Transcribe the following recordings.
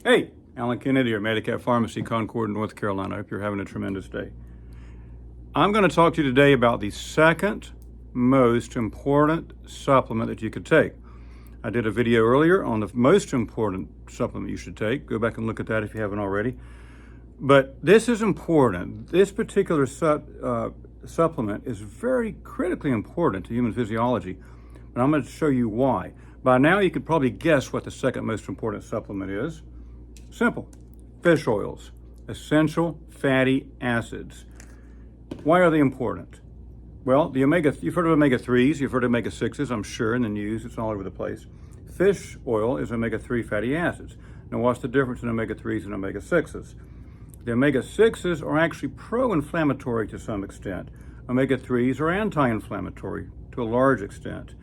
Hey, Alan Kennedy here, Medicat Pharmacy, Concord, North Carolina. I hope you're having a tremendous day. I'm going to talk to you today about the second most important supplement that you could take. I did a video earlier on the most important supplement you should take. Go back and look at that if you haven't already. But this is important. This particular supplement is very critically important to human physiology, and I'm going to show you why. By now, you could probably guess what the second most important supplement is. Simple. Fish oils, essential fatty acids. Why are they important? Well, you've heard of omega-3s, you've heard of omega-6s, I'm sure, in the news, it's all over the place. Fish oil is omega-3 fatty acids. Now, what's the difference in omega-3s and omega-6s? The omega-6s are actually pro-inflammatory to some extent. Omega-3s are anti-inflammatory to a large extent.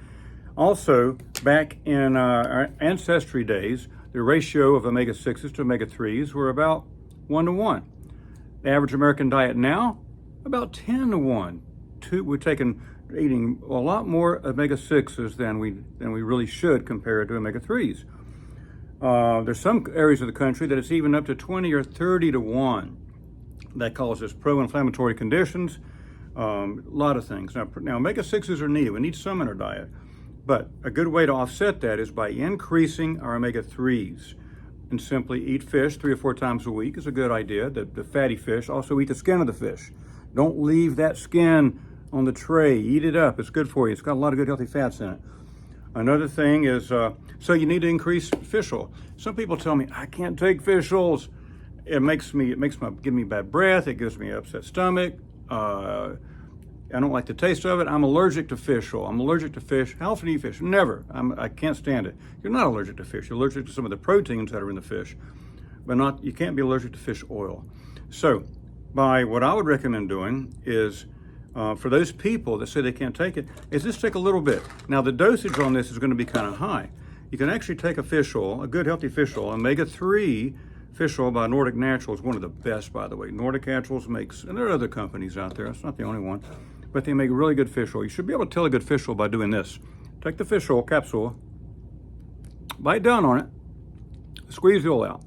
Also, back in our ancestry days, the ratio of omega-6s to omega-3s were about 1-to-1. The average American diet now, about 10-to-1. We're eating a lot more omega-6s than we really should compared to omega-3s. There's some areas of the country that it's even up to 20 or 30-to-1. That causes pro-inflammatory conditions, a lot of things. Now omega-6s are needed. We need some in our diet. But a good way to offset that is by increasing our omega-3s and simply eat fish 3 or 4 times a week is a good idea. The fatty fish, also eat the skin of the fish. Don't leave that skin on the tray. Eat it up. It's good for you. It's got a lot of good healthy fats in it. Another thing is, so you need to increase fish oil. Some people tell me, I can't take fish oils. It gives me bad breath. It gives me an upset stomach. I don't like the taste of it. I'm allergic to fish oil. I'm allergic to fish. How often do you eat fish? Never. I can't stand it. You're not allergic to fish. You're allergic to some of the proteins that are in the fish, but you can't be allergic to fish oil. So what I would recommend doing is, for those people that say they can't take it, is just take a little bit. Now the dosage on this is going to be kind of high. You can actually take a fish oil, a good healthy fish oil, omega-3 fish oil by Nordic Naturals, one of the best, by the way. Nordic Naturals makes, and there are other companies out there, it's not the only one, but they make really good fish oil. You should be able to tell a good fish oil by doing this. Take the fish oil capsule, bite down on it, squeeze the oil out.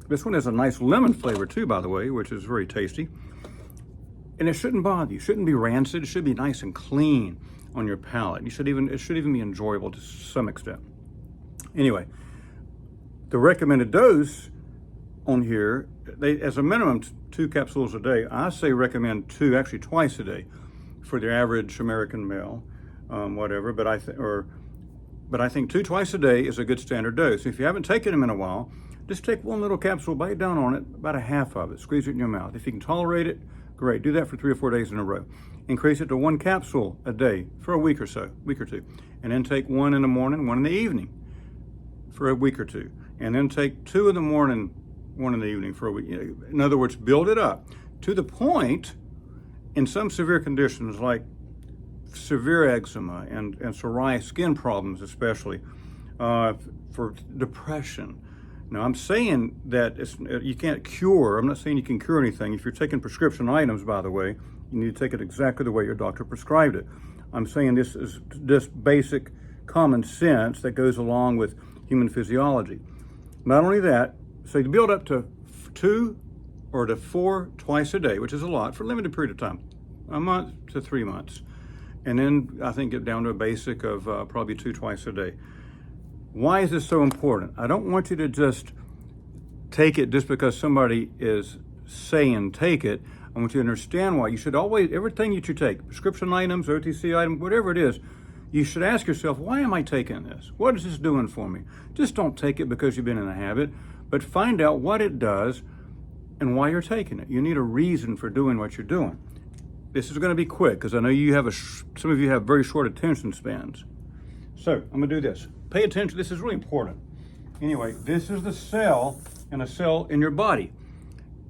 This one has a nice lemon flavor too, by the way, which is very tasty. And it shouldn't bother you. It shouldn't be rancid. It should be nice and clean on your palate. It should even be enjoyable to some extent. Anyway, the recommended dose on here, as a minimum 2 capsules a day. I say recommend 2, actually twice a day, for the average American male, whatever. But I think 2 twice a day is a good standard dose. If you haven't taken them in a while, just take one little capsule, bite down on it, about a half of it, squeeze it in your mouth. If you can tolerate it, great. Do that for 3 or 4 days in a row. Increase it to 1 capsule a day for a week or 2, and then take 1 in the morning, 1 in the evening for a week or 2, and then take 2 in the morning, 1 in the evening for a week. In other words, build it up to the point in some severe conditions like severe eczema and psoriasis, skin problems especially, for depression. Now, I'm saying that you can't cure. I'm not saying you can cure anything. If you're taking prescription items, by the way, you need to take it exactly the way your doctor prescribed it. I'm saying this is just basic common sense that goes along with human physiology. Not only that, so you build up to 2 or to 4 twice a day, which is a lot for a limited period of time, a month to 3 months. And then I think get down to a basic of probably 2 twice a day. Why is this so important? I don't want you to just take it just because somebody is saying take it. I want you to understand why. You should always, everything that you take, prescription items, OTC items, whatever it is, you should ask yourself, why am I taking this? What is this doing for me? Just don't take it because you've been in a habit, but find out what it does and why you're taking it. You need a reason for doing what you're doing. This is going to be quick because I know you have some of you have very short attention spans. So I'm going to do this. Pay attention. This is really important. Anyway, this is the cell in a cell in your body.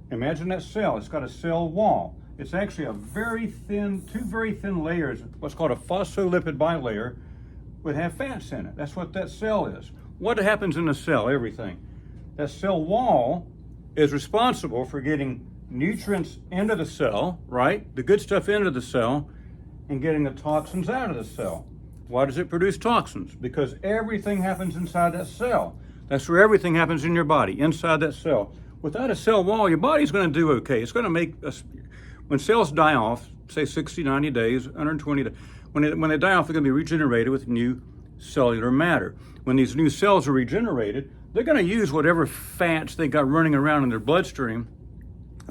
Imagine that cell. It's got a cell wall. It's actually two very thin layers, what's called a phospholipid bilayer, would have fats in it. That's what that cell is. What happens in a cell? Everything. That cell wall is responsible for getting nutrients into the cell, right? The good stuff into the cell, and getting the toxins out of the cell. Why does it produce toxins? Because everything happens inside that cell. That's where everything happens in your body, inside that cell. Without a cell wall, your body's going to do okay. It's going to make us, when cells die off, say 60, 90 days, 120 days, when they die off, they're going to be regenerated with new cellular matter. When these new cells are regenerated, they're going to use whatever fats they got running around in their bloodstream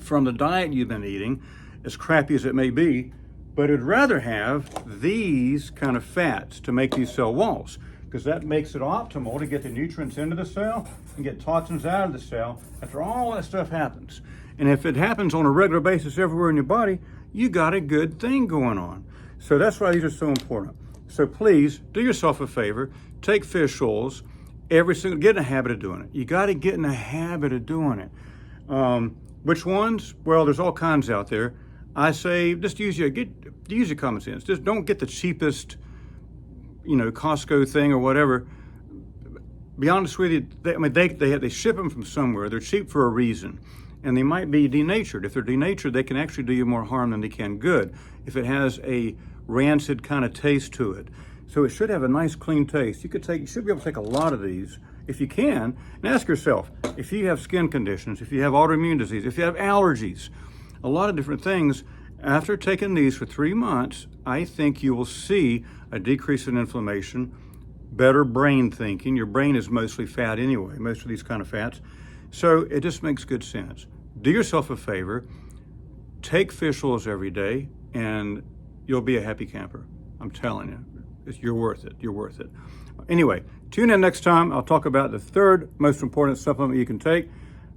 from the diet you've been eating, as crappy as it may be, but it'd rather have these kind of fats to make these cell walls, because that makes it optimal to get the nutrients into the cell and get toxins out of the cell after all that stuff happens. And if it happens on a regular basis everywhere in your body, you got a good thing going on. So that's why these are so important. So please do yourself a favor, take fish oils get in a habit of doing it. You got to get in a habit of doing it. Which ones? Well, there's all kinds out there. I say just use your common sense. Just don't get the cheapest, Costco thing or whatever. Be honest with you, they ship them from somewhere. They're cheap for a reason, and they might be denatured. If they're denatured, they can actually do you more harm than they can good. If it has a rancid kind of taste to it, so it should have a nice clean taste. You should be able to take a lot of these if you can, and ask yourself if you have skin conditions, if you have autoimmune disease, if you have allergies, a lot of different things. After taking these for 3 months, I think you will see a decrease in inflammation, better brain thinking. Your brain is mostly fat anyway, most of these kind of fats. So it just makes good sense. Do yourself a favor, take fish oils every day, and you'll be a happy camper. I'm telling you, you're worth it. You're worth it. Anyway, tune in next time. I'll talk about the third most important supplement you can take.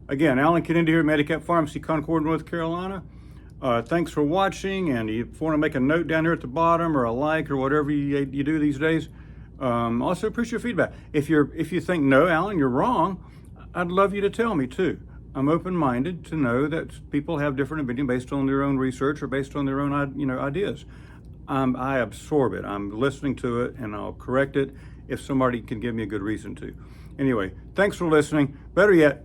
Again, Alan Kennedy here, Medicap Pharmacy, Concord, North Carolina. Thanks for watching, and if you want to make a note down here at the bottom or a like or whatever you do these days, also appreciate your feedback. If you think, no, Alan, you're wrong, I'd love you to tell me too. I'm open-minded to know that people have different opinions based on their own research or based on their own ideas. I absorb it. I'm listening to it, and I'll correct it if somebody can give me a good reason to. Anyway, thanks for listening. Better yet,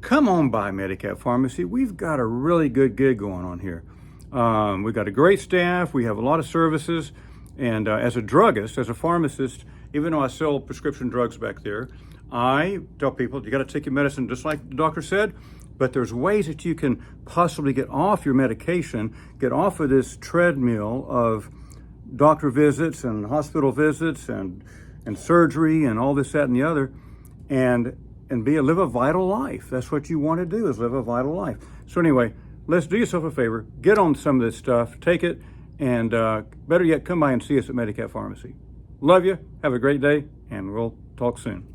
come on by Medicap Pharmacy. We've got a really good gig going on here. We've got a great staff. We have a lot of services. And as a druggist, as a pharmacist, even though I sell prescription drugs back there, I tell people you got to take your medicine just like the doctor said, but there's ways that you can possibly get off your medication, get off of this treadmill of doctor visits and hospital visits and surgery and all this, that, and the other, and live a vital life. That's what you want to do, is live a vital life. So anyway, let's do yourself a favor, get on some of this stuff, take it, and better yet, come by and see us at Medicap Pharmacy. Love you, have a great day, and we'll talk soon.